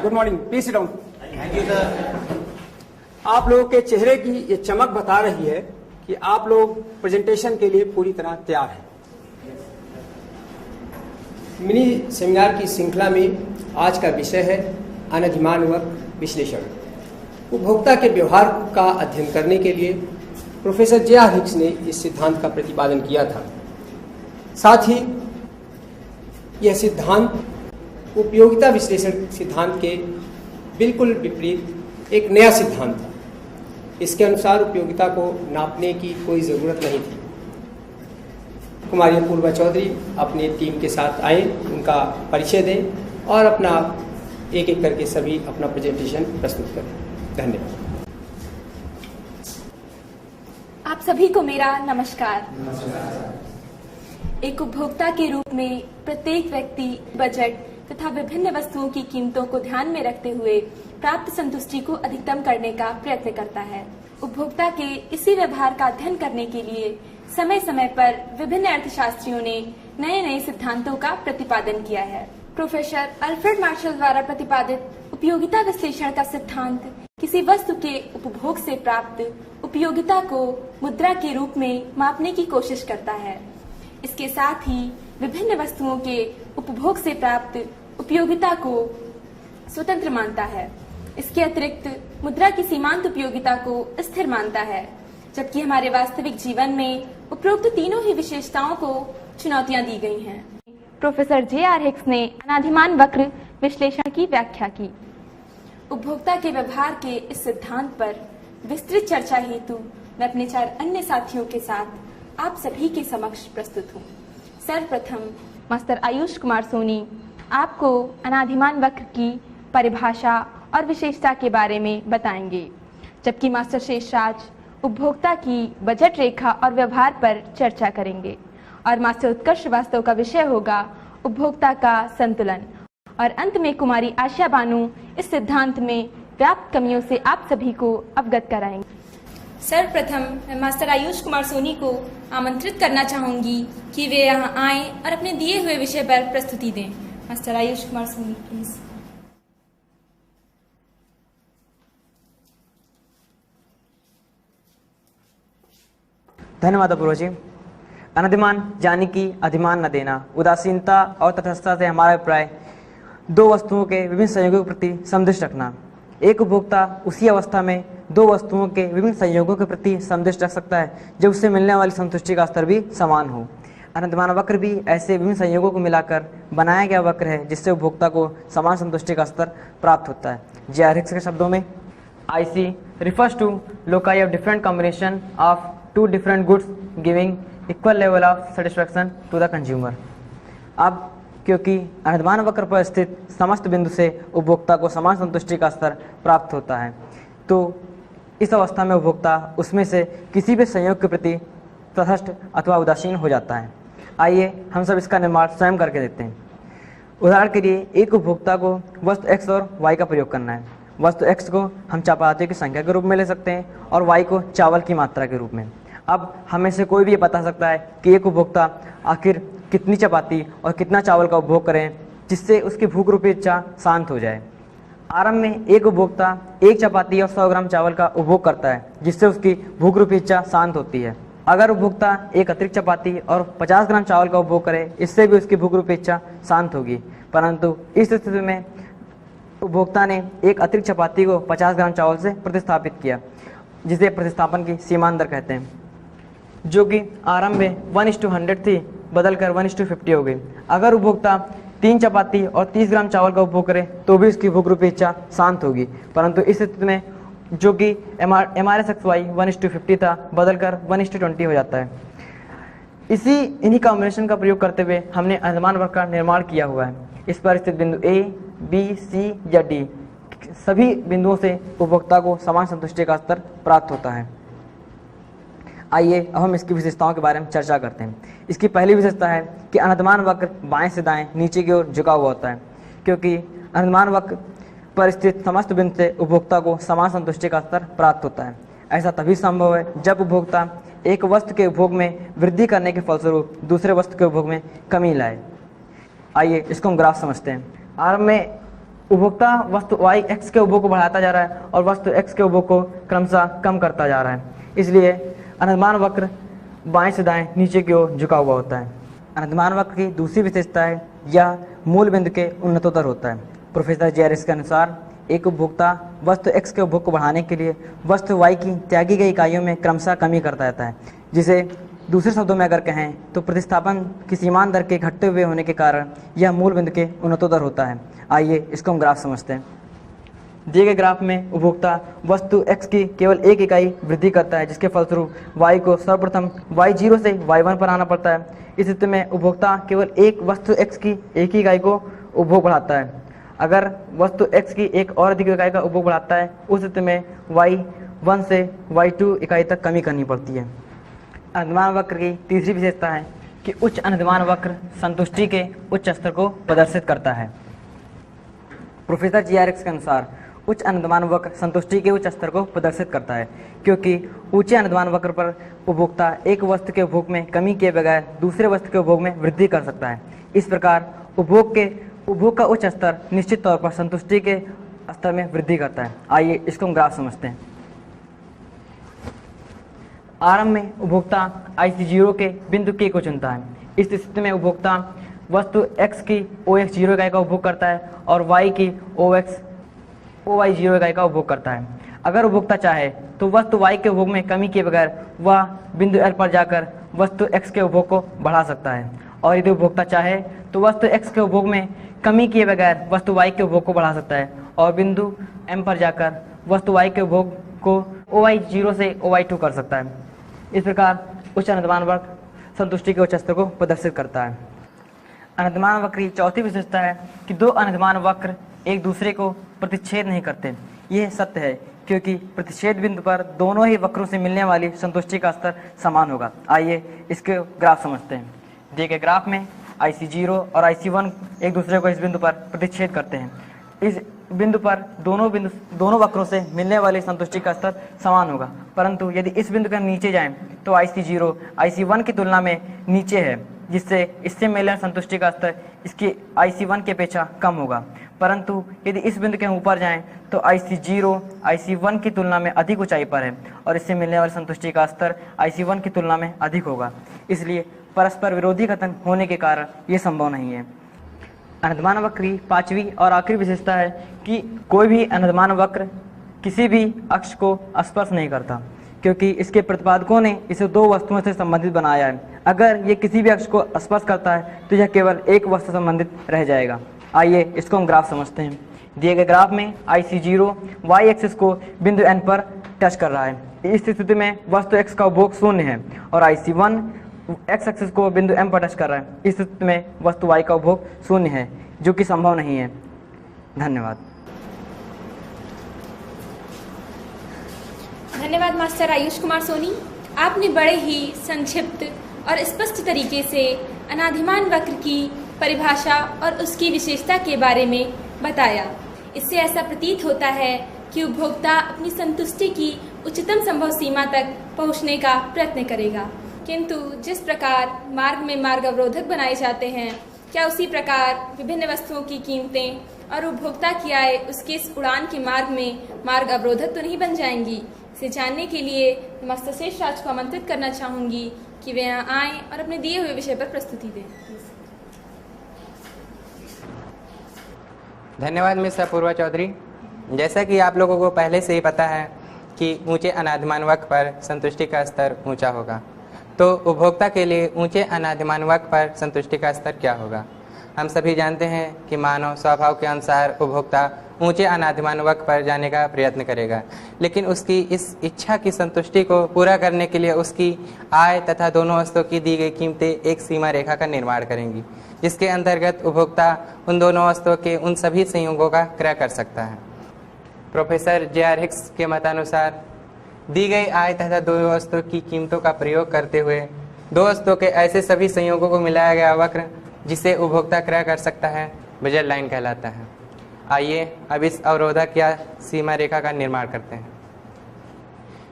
Good morning, please sit down. Thank you sir. आप लोगों के चेहरे की ये चमक बता रही है कि आप लोग प्रेजेंटेशन के लिए पूरी तरह तैयार हैं। मिनी सेमिनार की श्रृंखला में आज का विषय है अनधिमानवर्ग विश्लेषण। उपभोक्ता के व्यवहार का अध्ययन करने के लिए प्रोफेसर जे.आर. हिक्स ने इस सिद्धांत का प्रतिपादन किया था। साथ ही यह सिद्धांत उपयोगिता विश्लेषण सिद्धांत के बिल्कुल विपरीत एक नया सिद्धांत था। इसके अनुसार उपयोगिता को नापने की कोई ज़रूरत नहीं थी। कुमारी अपूर्वा चौधरी अपनी टीम के साथ आए, उनका परिचय दें और अपना एक एक करके सभी अपना प्रेजेंटेशन प्रस्तुत करें। धन्यवाद। आप सभी को मेरा नमस्कार। एक उपभोक्ता के रूप में प्रत्येक व्यक्ति बजट तथा विभिन्न वस्तुओं की कीमतों को ध्यान में रखते हुए प्राप्त संतुष्टि को अधिकतम करने का प्रयत्न करता है। उपभोक्ता के इसी व्यवहार का अध्ययन करने के लिए समय समय पर विभिन्न अर्थशास्त्रियों ने नए नए सिद्धांतों का प्रतिपादन किया है। प्रोफेसर अल्फ्रेड मार्शल द्वारा प्रतिपादित उपयोगिता विश्लेषण का सिद्धांत किसी वस्तु के उपभोग से प्राप्त उपयोगिता को मुद्रा के रूप में मापने की कोशिश करता है। इसके साथ ही विभिन्न वस्तुओं के उपभोग से प्राप्त उपयोगिता को स्वतंत्र मानता है। इसके अतिरिक्त मुद्रा की सीमांत उपयोगिता को स्थिर मानता है, जबकि हमारे वास्तविक जीवन में उपरोक्त तीनों ही विशेषताओं को चुनौतियां दी गई हैं। Professor JR. हिक्स ने अनाधिमान वक्र विश्लेषण की व्याख्या की। उपभोक्ता के व्यवहार के इस सिद्धांत पर विस्तृत चर्चा हेतु मैं अपने 4 अन्य साथियों के साथ आप सभी के समक्ष प्रस्तुत हूँ। सर्वप्रथम मास्टर आयुष कुमार सोनी आपको अनाधिमान वक्र की परिभाषा और विशेषता के बारे में बताएंगे, जबकि मास्टर शेषराज उपभोक्ता की बजट रेखा और व्यवहार पर चर्चा करेंगे और मास्टर उत्कर्ष श्रीवास्तव का विषय होगा उपभोक्ता का संतुलन। और अंत में कुमारी आशा बानू इस सिद्धांत में व्याप्त कमियों से आप सभी को अवगत कराएंगे। सर्वप्रथम मैं मास्टर आयुष कुमार सोनी को आमंत्रित करना चाहूंगी कि वे यहाँ आएं और अपने दिए हुए विषय पर प्रस्तुति दें। Master Ayush Kumar Soni please. धन्यवाद अपूर्व जी। अनधिमान यानी कि अधिमान न देना, उदासीनता और तटस्थता से हमारा अभिप्राय दो वस्तुओं के विभिन्न संयोगों के प्रति समदृष्टि रखना। एक उपभोक्ता उसी अवस्था में दो वस्तुओं के विभिन्न संयोगों के प्रति समदृष्टि रख सकता है जब उससे मिलने वाली संतुष्टि का स्तर भी समान हो। अनधिमान वक्र भी ऐसे विभिन्न संयोगों को मिलाकर बनाया गया वक्र है जिससे उपभोक्ता को समान संतुष्टि का स्तर प्राप्त होता है। जे.आर. हिक्स के शब्दों में IC refers to loci of different combination of two different goods giving equal level of satisfaction to the consumer। अब क्योंकि अनधिमान वक्र पर स्थित समस्त बिंदु से उपभोक्ता को समान संतुष्टि का स्तर प्राप्त होता है, तो इस अवस्था में उपभोक्ता उसमें से किसी भी संयोग के प्रति तटस्थ अथवा उदासीन हो जाता है। आइए हम सब इसका निर्माण स्वयं करके देखते हैं। उदाहरण के लिए एक उपभोक्ता को वस्तु X और Y का प्रयोग करना है। वस्तु X को हम चपातियों की संख्या के रूप में ले सकते हैं और Y को चावल की मात्रा के रूप में। अब हमें से कोई भी ये बता सकता है कि एक उपभोक्ता आखिर कितनी चपाती और कितना चावल का उपभोग करें जिससे उसकी भूख रूपी इच्छा शांत हो जाए। आरंभ में एक उपभोक्ता 1 चपाती और 100 ग्राम चावल का उपभोग करता है जिससे उसकी भूख रूपी इच्छा शांत होती है। अगर उपभोक्ता एक अतिरिक्त चपाती और 50 ग्राम चावल का उपभोग करे, इससे भी उसकी भूख रूपी इच्छा शांत होगी। परंतु इस स्थिति में उपभोक्ता ने एक अतिरिक्त चपाती को 50 ग्राम चावल से प्रतिस्थापित किया, जिसे प्रतिस्थापन की सीमांत दर कहते हैं, जो कि आरंभ में 1:100 थी, बदलकर 1:50 हो गई। अगर उपभोक्ता 3 चपाती और 30 ग्राम चावल का उपभोग करे तो भी उसकी भूख रूपी इच्छा शांत होगी। परंतु इस स्थिति में जो कि MRSXY 1:50 था, बदलकर 1:20 हो जाता है। इन्हीं कॉम्बिनेशन का प्रयोग करते हुए हमने अनधिमान वक्र का निर्माण किया हुआ है। इस पर स्थित बिंदु A, B, C या D सभी बिंदुओं से उपभोक्ता को समान संतुष्टि का स्तर प्राप्त होता है। आइए अब हम इसकी विशेषताओं के बारे में चर्चा करते हैं। इसकी पहली विशेषता है कि अनधिमान वक्र बाएं से दाएं नीचे की ओर झुका हुआ होता है, क्योंकि अनधिमान वक्र पर स्थित समस्त बिंदु से उपभोक्ता को समान संतुष्टि का स्तर प्राप्त होता है। ऐसा तभी संभव है जब उपभोक्ता एक वस्तु के उपभोग में वृद्धि करने के फलस्वरूप दूसरे वस्तु के उपभोग में कमी लाए। आइए इसको हम ग्राफ समझते हैं। आरंभ में उपभोक्ता वस्तु y x के उपभोग को बढ़ाता जा रहा है और वस्तु x के उपभोग को क्रमशः कम करता जा रहा है। इसलिए अनुमान वक्र बाएं से दाएं नीचे की ओर झुका हुआ होता है। अनुमान वक्र की दूसरी विशेषता है यह मूल बिंदु के उन्नतोत्तर होता है। प्रोफेसर जेआरएक्स के अनुसार एक उपभोक्ता वस्तु x के उपभोग को बढ़ाने के लिए वस्तु y की त्यागी गई इकाइयों में क्रमशः कमी करता रहता है, जिसे दूसरे शब्दों में अगर कहें तो प्रतिस्थापन की सीमांत दर के घटते हुए होने के कारण यह मूल बिंदु के उन्नतोत्तर होता है। आइए इसको हम ग्राफ समझते हैं। दिए गए ग्राफ में उपभोक्ता वस्तु x की केवल एक इकाई वृद्धि करता है, जिसके फलस्वरूप y को सर्वप्रथम y0 से y1 पर आना पड़ता है। इस स्थिति में उपभोक्ता केवल एक वस्तु x की एक ही इकाई को उपभोग बढ़ाता है। अगर वस्तु x की एक और अधिक इकाई का उपभोग बढ़ाता है, उस स्थिति में y1 से y2 इकाई तक कमी करनी पड़ती है। अनुमान वक्र की तीसरी विशेषता है कि उच्च अनुमान वक्र संतुष्टि के उच्च स्तर को प्रदर्शित करता है। प्रोफेसर जेआरएक्स के अनुसार उच्च अनुमान वक्र संतुष्टि के उच्च स्तर को प्रदर्शित करता है, क्योंकि ऊंचे अनुमान वक्र पर उपभोक्ता एक वस्तु के उपभोग में कमी किए बगैर दूसरे वस्तु के उपभोग में वृद्धि कर सकता है। इस प्रकार उपभोग का उच्च स्तर निश्चित तौर पर संतुष्टि के स्तर में वृद्धि करता है। आइए इसको हम ग्राफ समझते हैं। आरंभ में उपभोक्ता IC0 के बिंदु K को चुनता है। इस स्थिति में उपभोक्ता वस्तु x की OX0 इकाई का उपभोग करता है और y की OY0 इकाई का उपभोग करता है। अगर उपभोक्ता चाहे तो वस्तु y के उपभोग में कमी किए बगैर वह बिंदु L पर जाकर वस्तु x के उपभोग को बढ़ा सकता है, और यदि उपभोक्ता चाहे तो वस्तु x के उपभोग में कमी किए बगैर वस्तु y के उपभोग को बढ़ा सकता है और बिंदु M पर जाकर वस्तु y के उपभोग को OY0 से OY2 कर सकता है। इस प्रकार उच्च अनुमान वक्र संतुष्टि के उच्च स्तर को प्रदर्शित करता है। अनुमान वक्र की चौथी विशेषता है कि दो अनुमान वक्र एक दूसरे को प्रतिच्छेद नहीं करते। यह सत्य है क्योंकि प्रतिच्छेद बिंदु पर दोनों ही वक्रों से मिलने वाली संतुष्टि का स्तर समान होगा। आइए इसके ग्राफ समझते हैं। दिए गए ग्राफ में IC0 और IC1 एक दूसरे को इस बिंदु पर प्रतिच्छेद करते हैं। इस बिंदु पर दोनों वक्रों से मिलने वाली संतुष्टि का स्तर समान होगा, परंतु यदि इस बिंदु के नीचे जाएं तो IC0 IC1 की तुलना में नीचे है, जिससे इससे मिलने संतुष्टि का स्तर इसकी IC1 की अपेक्षा कम होगा। परंतु यदि इस बिंदु के ऊपर जाएं तो IC0 IC1 की तुलना में अधिक ऊंचाई पर है और इससे मिलने वाली संतुष्टि का स्तर IC1 की तुलना में अधिक होगा। इसलिए परस्पर विरोधी कथन होने के कारण ये संभव नहीं है। अनुमान वक्र की पांचवी और आखिरी विशेषता है कि कोई भी अनुमान वक्र किसी भी अक्ष को स्पर्श नहीं करता, क्योंकि इसके प्रतिपादकों ने इसे दो वस्तुओं से संबंधित बनाया है। अगर ये किसी भी अक्ष को स्पर्श करता है तो यह केवल एक वस्तु संबंधित रह जाएगा। आइए इसको हम ग्राफ समझते हैं। दिए गए ग्राफ में IC0 y एक्सिस को बिंदु N पर टच कर रहा है। इस स्थिति में वस्तु x का उपभोग शून्य है और IC1 x एक्सिस को बिंदु M पर टच कर रहा है। इस स्थिति में वस्तु y का उपभोग शून्य है, जो कि संभव नहीं है। धन्यवाद। धन्यवाद मास्टर आयुष कुमार सोनी। आपने बड़े ही संक्षिप्त और स्पष्ट तरीके से अनाधिमान वक्र की परिभाषा और उसकी विशेषता के बारे में बताया। इससे ऐसा प्रतीत होता है कि उपभोक्ता अपनी संतुष्टि की उच्चतम संभव सीमा तक पहुंचने का प्रयत्न करेगा, किंतु जिस प्रकार मार्ग में मार्ग अवरोधक बनाए जाते हैं, क्या उसी प्रकार विभिन्न वस्तुओं की कीमतें और उपभोक्ता की आय उसके इस उड़ान के मार्ग में मार्ग अवरोधक तो नहीं बन जाएंगी? इसे जानने के लिए मास्टर शेषराज को आमंत्रित करना चाहूंगी कि वे यहाँ आएं और अपने दिए हुए विषय पर प्रस्तुति दें। धन्यवाद मिस अपूर्वा चौधरी। जैसा कि आप लोगों को पहले से ही पता है कि ऊंचे अनादिमान वक्र पर संतुष्टि का स्तर ऊंचा होगा, तो उपभोक्ता के लिए ऊंचे अनादिमान वक्र पर संतुष्टि का स्तर क्या होगा? हम सभी जानते हैं कि मानव स्वभाव के अनुसार उपभोक्ता ऊंचे अनादिमान वक्र पर जाने का प्रयत्न करेगा, लेकिन उसकी इस इच्छा की संतुष्टि को पूरा करने के लिए उसकी आय तथा दोनों वस्तुओं की दी गई कीमतें एक सीमा रेखा का निर्माण करेंगी, जिसके अंतर्गत उपभोक्ता उन दोनों वस्तुओं के उन सभी संयोगों का क्रय कर सकता है। Professor J.R. हिक्स के मतानुसार दी गई आय तथा दो वस्तुओं की कीमतों का प्रयोग करते हुए दो वस्तुओं के ऐसे सभी संयोगों को मिलाया गया वक्र जिसे उपभोक्ता क्रय कर सकता है बजट लाइन कहलाता है। आइए अब इस अवरोधक या सीमा रेखा का निर्माण करते हैं।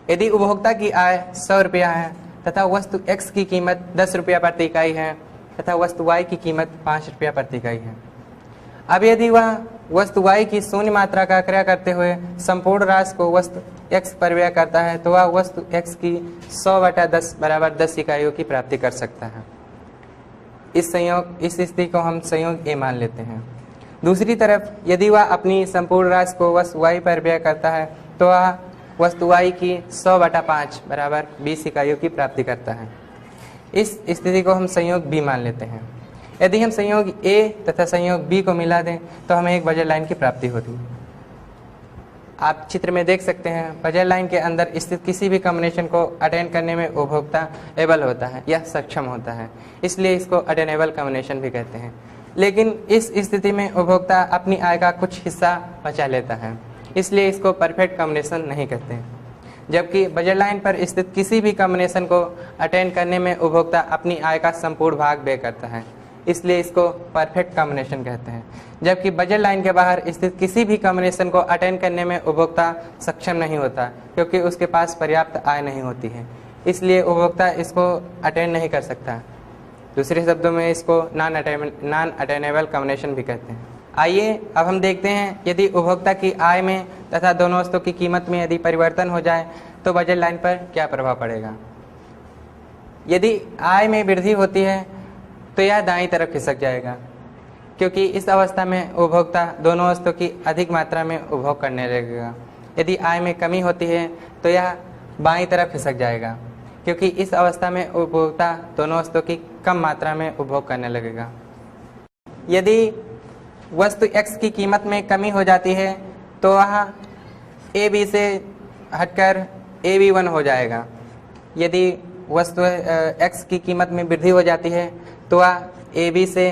यदि उपभोक्ता की आय 100 रुपया है तथा वस्तु x की कीमत 10 रुपया प्रति इकाई है तथा वस्तु y की कीमत 5 रुपया प्रति इकाई है। अब यदि वह वस्तु y की शून्य मात्रा का क्रय करते हुए संपूर्ण राशि को वस्तु x पर व्यय करता है तो वह वस्तु x की 100/10 बराबर 10 इकाइयों की प्राप्ति कर सकता है। इस स्थिति को हम संयोग A मान लेते हैं। दूसरी तरफ यदि वह अपनी संपूर्ण राशि को वस्तु y पर व्यय करता है तो वह वस्तु y की 100/5 बराबर 20 इकाइयों की प्राप्ति करता है। इस स्थिति को हम संयोग B मान लेते हैं। यदि हम संयोग A तथा संयोग B को मिला दें तो हमें एक बजट लाइन की प्राप्ति होती है। आप चित्र में देख सकते हैं बजट लाइन के अंदर स्थित किसी भी कॉम्बिनेशन को अटेन करने में उपभोक्ता एबल होता है या सक्षम होता है, इसलिए इसको अटेनेबल कॉम्बिनेशन भी कहते हैं। लेकिन इस स्थिति में उपभोक्ता अपनी आय का कुछ हिस्सा बचा लेता है, इसलिए इसको परफेक्ट कॉम्बिनेशन नहीं कहते। जबकि बजट लाइन पर स्थित किसी भी कॉम्बिनेशन को अटेन करने में उपभोक्ता अपनी आय का संपूर्ण भाग व्यय करता है, इसलिए इसको परफेक्ट कॉम्बिनेशन कहते हैं। जबकि बजट लाइन के बाहर स्थित किसी भी कॉम्बिनेशन को अटेन करने में उपभोक्ता सक्षम नहीं होता, क्योंकि उसके पास पर्याप्त आय नहीं होती है, इसलिए उपभोक्ता इसको अटेन नहीं कर सकता। दूसरे शब्दों में इसको नॉन अटेनेबल कॉम्बिनेशन भी कहते हैं। आइए अब हम देखते हैं यदि उपभोक्ता की आय में तथा दोनों वस्तुओं की कीमत में यदि परिवर्तन हो जाए तो बजट लाइन पर क्या प्रभाव पड़ेगा। यदि आय में वृद्धि होती है तो यह दाईं तरफ खिसक जाएगा, क्योंकि इस अवस्था में उपभोक्ता दोनों वस्तुओं की अधिक मात्रा में उपभोग करने लगेगा। यदि आय में कमी होती है तो यह बाईं तरफ खिसक जाएगा, क्योंकि इस अवस्था में उपभोक्ता दोनों वस्तुओं की कम मात्रा में उपभोग करने लगेगा। यदि वस्तु x की कीमत में कमी हो जाती है तो वह AB से हटकर AB1 हो जाएगा। यदि वस्तु x की कीमत में वृद्धि हो जाती है तो वह AB से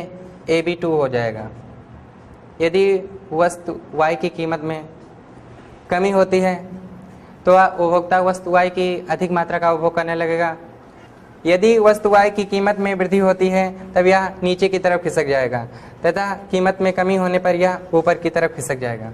AB2 हो जाएगा। यदि वस्तु y की कीमत में कमी होती है तो वह उपभोक्ता वस्तु y की अधिक मात्रा का उपभोग करने लगेगा। यदि वस्तु y की कीमत में वृद्धि होती है तब यह नीचे की तरफ खिसक जाएगा तथा कीमत में कमी होने पर यह ऊपर की तरफ खिसक जाएगा।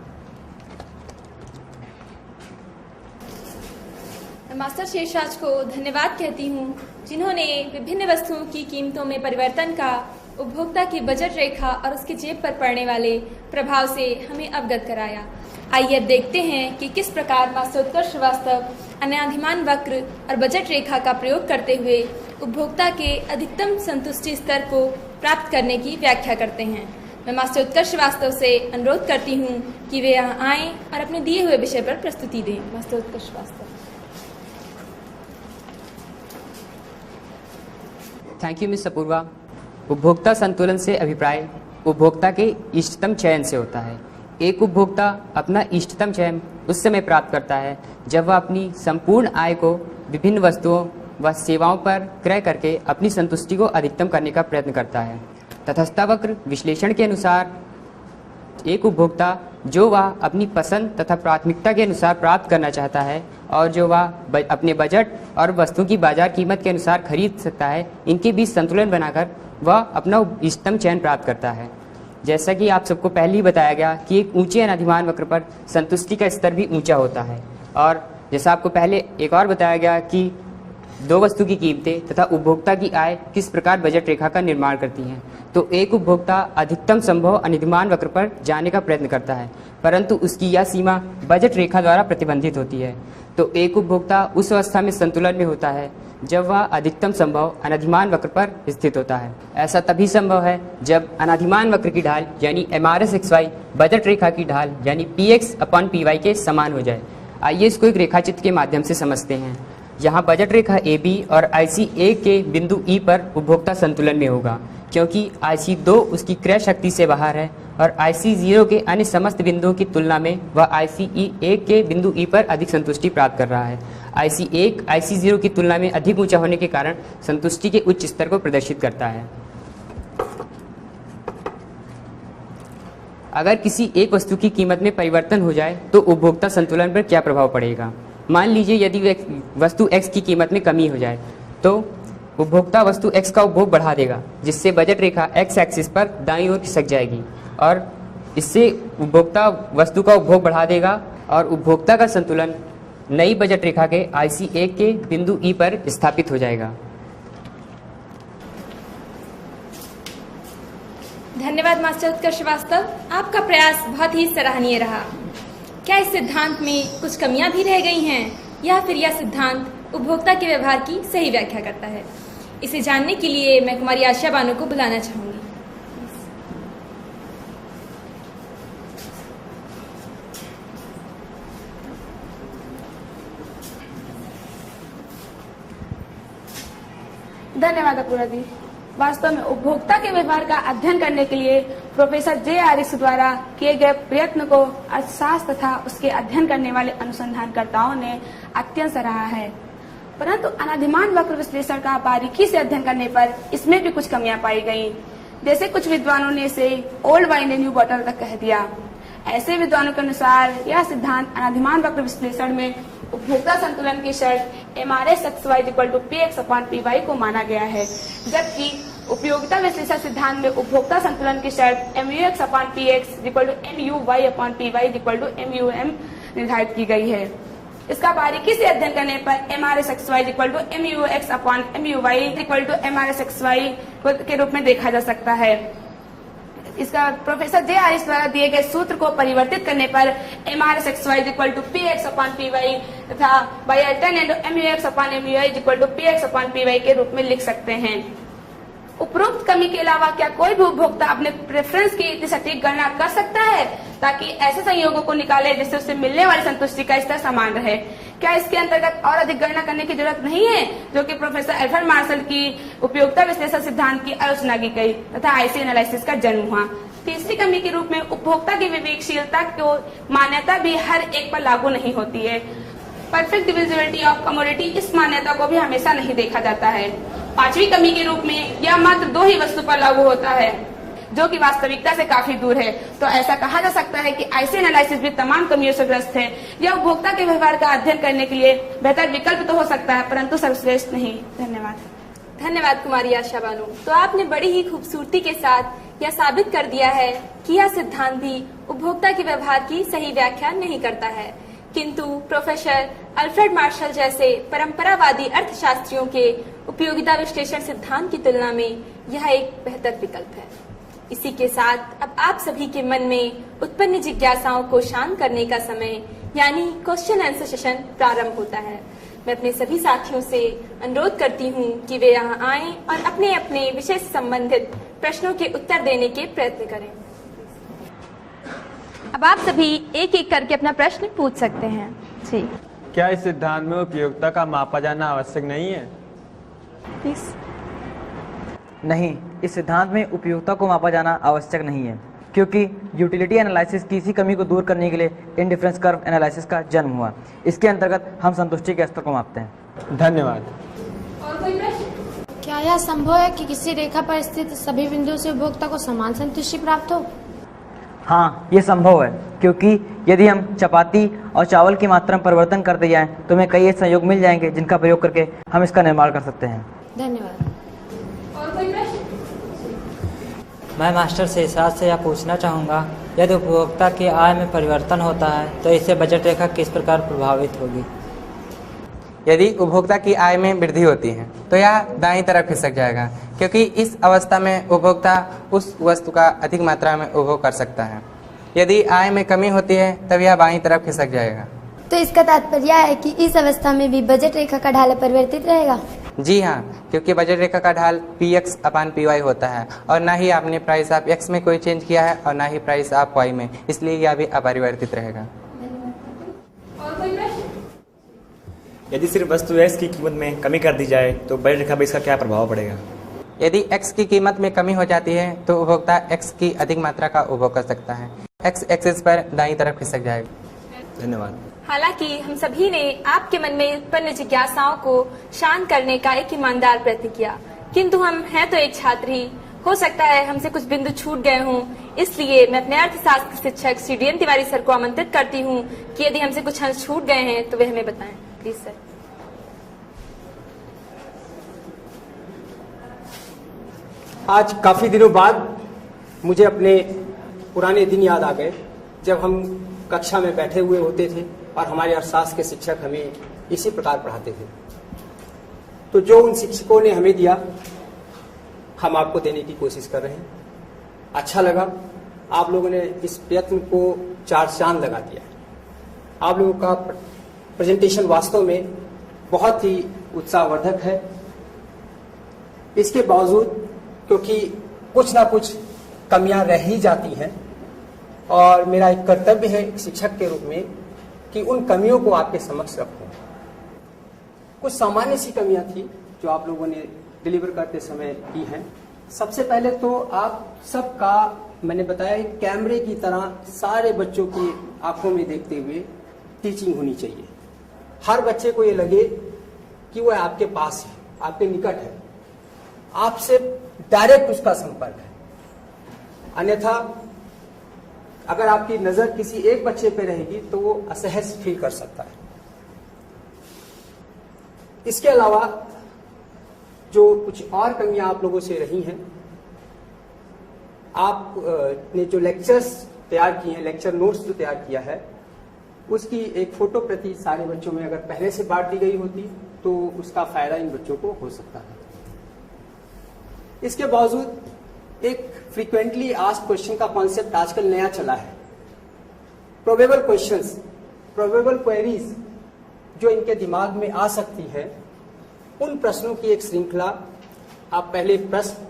मास्टर शेषराज को धन्यवाद कहती हूँ, जिन्होंने विभिन्न वस्तुओं की कीमतों में परिवर्तन का उपभोक्ता की बजट रेखा और उसके जेब पर पड़ने वाले प्रभाव से हमें अवगत कराया। आइए अब देखते हैं कि किस प्रकार मास्टर उत्कर्ष श्रीवास्तव अनाधिमान वक्र और बजट रेखा का प्रयोग करते हुए उपभोक्ता के अधिकतम संतुष्टि स्तर को प्राप्त करने की व्याख्या करते हैं। मैं मास्टर उत्कर्ष श्रीवास्तव से अनुरोध करती हूँ कि वे यहाँ आएँ और अपने दिए हुए विषय पर प्रस्तुति दें। Master Utkarsh Srivastava. Thank you miss Apoorva. उपभोक्ता संतुलन से अभिप्राय उपभोक्ता के इष्टतम चयन से होता है। एक उपभोक्ता अपना इष्टतम चयन उस समय प्राप्त करता है जब वह अपनी संपूर्ण आय को विभिन्न वस्तुओं व सेवाओं पर क्रय करके अपनी संतुष्टि को अधिकतम करने का प्रयत्न करता है। तटस्थता वक्र विश्लेषण के अनुसार एक उपभोक्ता जो वह अपनी पसंद तथा प्राथमिकता के अनुसार प्राप्त करना चाहता है और जो वह अपने बजट और वस्तु की बाजार कीमत के अनुसार खरीद सकता है, इनके बीच संतुलन बनाकर वह अपना इष्टतम चयन प्राप्त करता है। जैसा कि आप सबको पहले ही बताया गया कि एक ऊंचे अनाधिमान वक्र पर संतुष्टि का स्तर भी ऊंचा होता है, और जैसा आपको पहले एक और बताया गया कि दो वस्तु की कीमतें तथा उपभोक्ता की आय किस प्रकार बजट रेखा का निर्माण करती हैं। तो एक उपभोक्ता अधिकतम संभव अनाधिमान वक्र पर जाने का प्रयत्न करता है, परंतु उसकी यह सीमा बजट रेखा द्वारा प्रतिबंधित होती है। तो एक उपभोक्ता उस अवस्था में संतुलन में होता है जब वह अधिकतम संभव अनाधिमान वक्र पर स्थित होता है। ऐसा तभी संभव है जब अनाधिमान वक्र की ढाल यानी MRSXY बजट रेखा की ढाल यानी PX/PY के समान हो जाए। आइए इसको एक रेखाचित्र के माध्यम से समझते हैं। यहाँ बजट रेखा AB और IC1 के बिंदु E पर उपभोक्ता संतुलन में होगा, क्योंकि IC2 उसकी क्रय शक्ति से बाहर है और IC0 के अन्य समस्त बिंदुओं की तुलना में वह IC1 के बिंदु E पर अधिक संतुष्टि प्राप्त कर रहा है। IC1 IC0 की तुलना में अधिक ऊंचा होने के कारण संतुष्टि के उच्च स्तर को प्रदर्शित करता है। अगर किसी एक वस्तु की कीमत में परिवर्तन हो जाए तो उपभोक्ता संतुलन पर क्या प्रभाव पड़ेगा। मान लीजिए यदि वस्तु X की कीमत में कमी हो जाए तो उपभोक्ता वस्तु X का उपभोग बढ़ा देगा, जिससे बजट रेखा X एक्सिस पर दाईं ओर खिसक जाएगी और इससे उपभोक्ता वस्तु का उपभोग बढ़ा देगा और उपभोक्ता का संतुलन नई बजट रेखा के IC1 के बिंदु E पर स्थापित हो जाएगा। धन्यवाद मास्टर उत्कर्ष श्रीवास्तव, आपका प्रयास बहुत ही सराहनीय रहा। क्या इस सिद्धांत में कुछ कमियां भी रह गई हैं या फिर यह सिद्धांत उपभोक्ता के व्यवहार की सही व्याख्या करता है? इसे जानने के लिए मैं कुमारी आशा बानो को बुलाना चाहूंगी। धन्यवाद अपूर्वा दी। वास्तव में उपभोक्ता के व्यवहार का अध्ययन करने के लिए प्रोफेसर जे आरिस द्वारा किए गए प्रयत्न को अर्थशास्त्र तथा उसके अध्ययन करने वाले अनुसंधानकर्ताओं ने अत्यंत सराहा है, परंतु अनाधिमान वक्र विश्लेषण का बारीकी से अध्ययन करने पर इसमें भी कुछ कमियां पाई गयी। जैसे कुछ विद्वानों ने इसे old wine in new bottle तक कह दिया। ऐसे विद्वानों के अनुसार यह सिद्धांत अनाधिमान वक्र विश्लेषण में उपभोक्ता संतुलन की शर्त MRSXY=PX/PY को माना गया है, जबकि उपयोगिता विश्लेषण सिद्धांत में उपभोक्ता संतुलन की शर्त MUX/PX=MUY/PY=MUM निर्धारित की गई है। इसका बारीकी से अध्ययन करने पर MRSXY=MUX/MUY=MRSXY के रूप में देखा जा सकता है। इसका प्रोफेसर जे आरिस द्वारा दिए गए सूत्र को परिवर्तित करने पर MRSXY=PX/PY तथा बाय अल्टरनेट MUX/MUY=PX/PY के रूप में लिख सकते हैं। उपरोक्त कमी के अलावा क्या कोई भी उपभोक्ता अपने प्रेफरेंस की इतनी सटीक गणना कर सकता है ताकि ऐसे संयोगों को निकाले जिससे उसे मिलने वाली संतुष्टि का स्तर समान रहे? क्या इसके अंतर्गत और अधिक गणना करने की जरूरत नहीं है, जो कि प्रोफेसर अल्फ्रेड मार्शल की उपयोगिता विश्लेषण सिद्धांत की आलोचना की गई तथा आईसी एनालिसिस का जन्म हुआ? तीसरी कमी के रूप में उपभोक्ता की विवेकशीलता को मान्यता भी हर एक पर लागू नहीं होती है। परफेक्ट डिविजिबिलिटी ऑफ कमोडिटी इस मान्यता को भी हमेशा नहीं देखा जाता है। पांचवी कमी के रूप में यह मात्र 2 ही वस्तु पर लागू होता है, जो कि वास्तविकता से काफी दूर है। तो ऐसा कहा जा सकता है कि आईसी एनालिसिस भी तमाम कमियों से ग्रस्त है। यह उपभोक्ता के व्यवहार का अध्ययन करने के लिए बेहतर विकल्प तो हो सकता है, परंतु सर्वश्रेष्ठ नहीं। धन्यवाद। धन्यवाद कुमारी आशा बानो। तो आपने बड़ी ही खूबसूरती के साथ यह साबित कर दिया है कि यह सिद्धांत भी उपभोक्ता के व्यवहार की सही व्याख्या नहीं करता है, किंतु प्रोफेसर अल्फ्रेड मार्शल जैसे परंपरावादी अर्थशास्त्रियों के उपयोगिता विश्लेषण सिद्धांत की तुलना में यह एक बेहतर विकल्प है। इसी के साथ अब आप सभी के मन में उत्पन्न जिज्ञासाओं को शांत करने का समय यानी क्वेश्चन आंसर सेशन प्रारंभ होता है। मैं अपने सभी साथियों से अनुरोध करती हूँ कि वे यहाँ आएं और अपने अपने विषय से संबंधित प्रश्नों के उत्तर देने के प्रयत्न करें। अब आप सभी एक एक करके अपना प्रश्न पूछ सकते हैं। जी, क्या इस सिद्धांत में उपयोगिता का मापा जाना आवश्यक नहीं है? प्लीज। नहीं, इस सिद्धांत में उपयोगिता को मापा जाना आवश्यक नहीं है, क्योंकि यूटिलिटी एनालिसिस की इसी कमी को दूर करने के लिए इंडिफरेंस कर्व एनालिसिस का जन्म हुआ। इसके अंतर्गत हम संतुष्टि के स्तर को मापते हैं। धन्यवाद। और कोई प्रश्न? क्या यह संभव है कि किसी रेखा पर स्थित सभी बिंदुओं से उपभोक्ता को समान संतुष्टि प्राप्त हो? हाँ, ये संभव है, क्योंकि यदि हम चपाती और चावल की मात्रा में परिवर्तन करते जाएं तो हमें कई ऐसे संयोग मिल जाएंगे जिनका प्रयोग करके हम इसका निर्माण कर सकते हैं। धन्यवाद। और कोई प्रश्न? मैं मास्टर से इस से यह पूछना चाहूँगा, यदि उपभोक्ता की आय में परिवर्तन होता है तो इससे बजट रेखा किस प्रकार प्रभावित होगी? यदि उपभोक्ता की आय में वृद्धि होती है तो यह दाईं तरफ खिसक जाएगा, क्योंकि इस अवस्था में उपभोक्ता उस वस्तु का अधिक मात्रा में उपभोग कर सकता है। यदि आय में कमी होती है तब यह बाईं तरफ खिसक जाएगा। तो इसका तात्पर्य है कि इस अवस्था में भी बजट रेखा का ढाल परिवर्तित रहेगा? जी हाँ, क्योंकि बजट रेखा का ढाल PX/PY होता है और ना ही आपने प्राइस ऑफ X में कोई चेंज किया है और ना ही प्राइस ऑफ Y में, इसलिए यह भी अपरिवर्तित रहेगा। और कोई प्रश्न? यदि सिर्फ वस्तु X की कीमत में कमी कर दी जाए तो बजट रेखा पर इसका क्या प्रभाव पड़ेगा? यदि X की कीमत में कमी हो जाती है तो उपभोक्ता X की अधिक मात्रा का उपभोग कर सकता है। X एक्सिस पर दाईं तरफ खिसक जाएगा। धन्यवाद। हालांकि हम सभी ने आपके मन में उत्पन्न जिज्ञासाओं को शांत करने का एक ईमानदार प्रयत्न किया, किंतु हम हैं तो एक छात्र ही, हो सकता है हमसे कुछ बिंदु छूट गए हों। इसलिए मैं अपने अर्थशास्त्र शिक्षक श्री डी.एन. तिवारी सर को आमंत्रित करती हूं कि यदि हमसे कुछ अंश छूट गए हैं तो वे हमें बताएं। Please sir. आज काफ़ी दिनों बाद मुझे अपने पुराने दिन याद आ गए, जब हम कक्षा में बैठे हुए होते थे और हमारे अर्थशास्त्र के शिक्षक हमें इसी प्रकार पढ़ाते थे। तो जो उन शिक्षकों ने हमें दिया, हम आपको देने की कोशिश कर रहे हैं। अच्छा लगा। आप लोगों ने इस प्रयत्न को 4 चांद लगा दिया है। आप लोगों का प्रेजेंटेशन वास्तव में बहुत ही उत्साहवर्धक है। इसके बावजूद क्योंकि कुछ ना कुछ कमियां रह ही जाती हैं और मेरा एक कर्तव्य है एक शिक्षक के रूप में कि उन कमियों को आपके समक्ष रखूं। कुछ सामान्य सी कमियां थी जो आप लोगों ने डिलीवर करते समय की हैं। सबसे पहले तो आप सबका मैंने बताया कैमरे की तरह सारे बच्चों की आंखों में देखते हुए टीचिंग होनी चाहिए। हर बच्चे को ये लगे कि वो आपके पास है, आपके निकट है, आपसे डायरेक्ट उसका संपर्क है। अन्यथा अगर आपकी नजर किसी एक बच्चे पे रहेगी तो वो असहज फील कर सकता है। इसके अलावा जो कुछ और कमियां आप लोगों से रही हैं, आप ने जो लेक्चर्स तैयार किए हैं, लेक्चर नोट्स जो तैयार किया है, उसकी एक फोटो प्रति सारे बच्चों में अगर पहले से बांट दी गई होती तो उसका फायदा इन बच्चों को हो सकता है। इसके बावजूद एक फ्रीक्वेंटली आस्क्ड क्वेश्चन का कॉन्सेप्ट आजकल नया चला है। प्रोबेबल क्वेश्चंस, प्रोबेबल क्वेरीज जो इनके दिमाग में आ सकती है, उन प्रश्नों की एक श्रृंखला आप पहले प्रश्न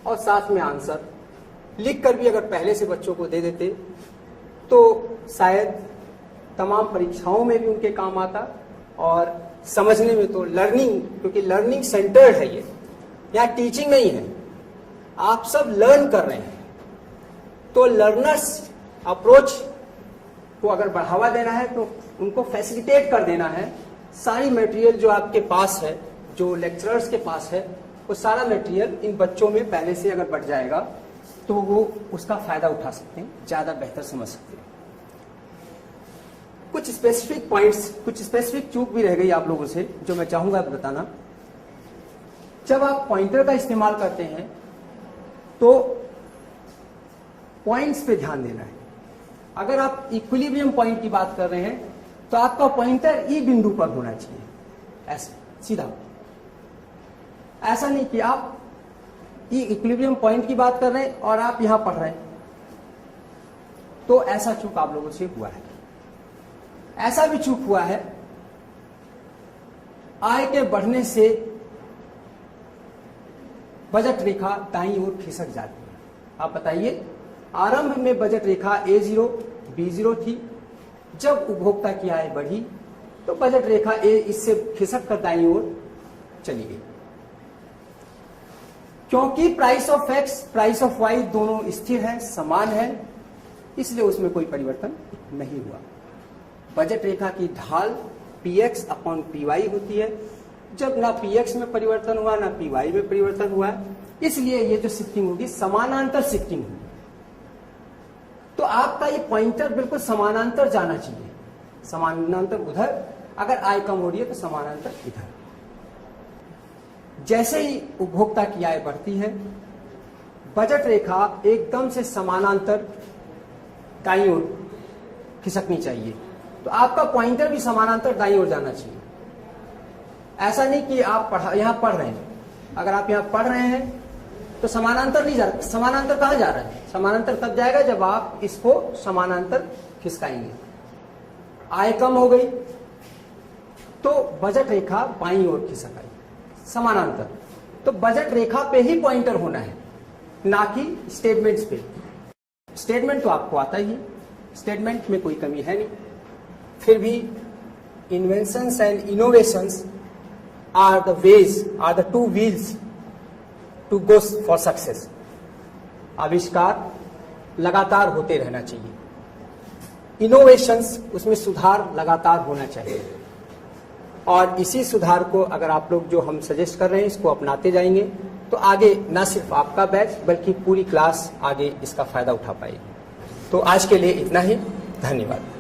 और साथ में आंसर लिखकर भी अगर पहले से बच्चों को दे देते तो शायद तमाम परीक्षाओं में भी उनके काम आता और समझने में तो लर्निंग, क्योंकि लर्निंग सेंटर्ड है ये, यहाँ टीचिंग नहीं है, आप सब लर्न कर रहे हैं। तो लर्नर्स अप्रोच को अगर बढ़ावा देना है तो उनको फैसिलिटेट कर देना है। सारी मटेरियल जो आपके पास है, जो लेक्चरर्स के पास है, वो सारा मटेरियल इन बच्चों में पहले से अगर बढ़ जाएगा तो वो उसका फायदा उठा सकते हैं, ज्यादा बेहतर समझ सकते हैं। कुछ स्पेसिफिक पॉइंट्स, कुछ स्पेसिफिक चूक भी रह गई आप लोगों से जो मैं चाहूंगा बताना। जब आप पॉइंटर का इस्तेमाल करते हैं तो पॉइंट्स पे ध्यान देना है। अगर आप इक्विलिब्रियम पॉइंट की बात कर रहे हैं तो आपका पॉइंटर ई बिंदु पर होना चाहिए, ऐसे सीधा। ऐसा नहीं कि आप इक्विलिब्रियम पॉइंट की बात कर रहे हैं और आप यहां पढ़ रहे हैं, तो ऐसा चूक आप लोगों से हुआ है। ऐसा भी चूक हुआ है आय के बढ़ने से बजट रेखा दाईं ओर खिसक जाती है। आप बताइए, आरंभ में बजट रेखा A0, B0 थी। जब उपभोक्ता की आय बढ़ी तो बजट रेखा ए इससे खिसक कर दाईं ओर चली गई। क्योंकि price of x, price of y दोनों स्थिर है, समान है, इसलिए उसमें कोई परिवर्तन नहीं हुआ। बजट रेखा की ढाल px अपॉन py होती है। जब ना px में परिवर्तन हुआ ना py में परिवर्तन हुआ, इसलिए ये जो शिफ्टिंग होगी समानांतर शिफ्टिंग होगी। तो आपका ये पॉइंटर बिल्कुल समानांतर जाना चाहिए, समानांतर उधर, अगर आय कम हो रही है तो समानांतर इधर। जैसे ही उपभोक्ता की आय बढ़ती है, बजट रेखा एकदम से समानांतर दाईं ओर खिसकनी चाहिए। तो आपका पॉइंटर भी समानांतर दाईं ओर जाना चाहिए। ऐसा नहीं कि आप यहां पढ़ रहे हैं, अगर आप यहां पढ़ रहे हैं तो समानांतर नहीं जा रहा। समानांतर कहां जा रहा है? समानांतर तब जाएगा जब आप इसको समानांतर खिसकाएंगे। आय कम हो गई तो बजट रेखा बाईं ओर खिसक आई, समानांतर। तो बजट रेखा पे ही पॉइंटर होना है, ना कि स्टेटमेंट्स पे। स्टेटमेंट तो आपको आता ही, स्टेटमेंट में कोई कमी है नहीं। फिर भी inventions and innovations are the ways, are the two wheels to go for success. आविष्कार लगातार होते रहना चाहिए। इनोवेशंस, उसमें सुधार लगातार होना चाहिए। और इसी सुधार को अगर आप लोग जो हम सजेस्ट कर रहे हैं इसको अपनाते जाएंगे तो आगे न सिर्फ आपका बैच बल्कि पूरी क्लास आगे इसका फायदा उठा पाएगी। तो आज के लिए इतना ही, धन्यवाद।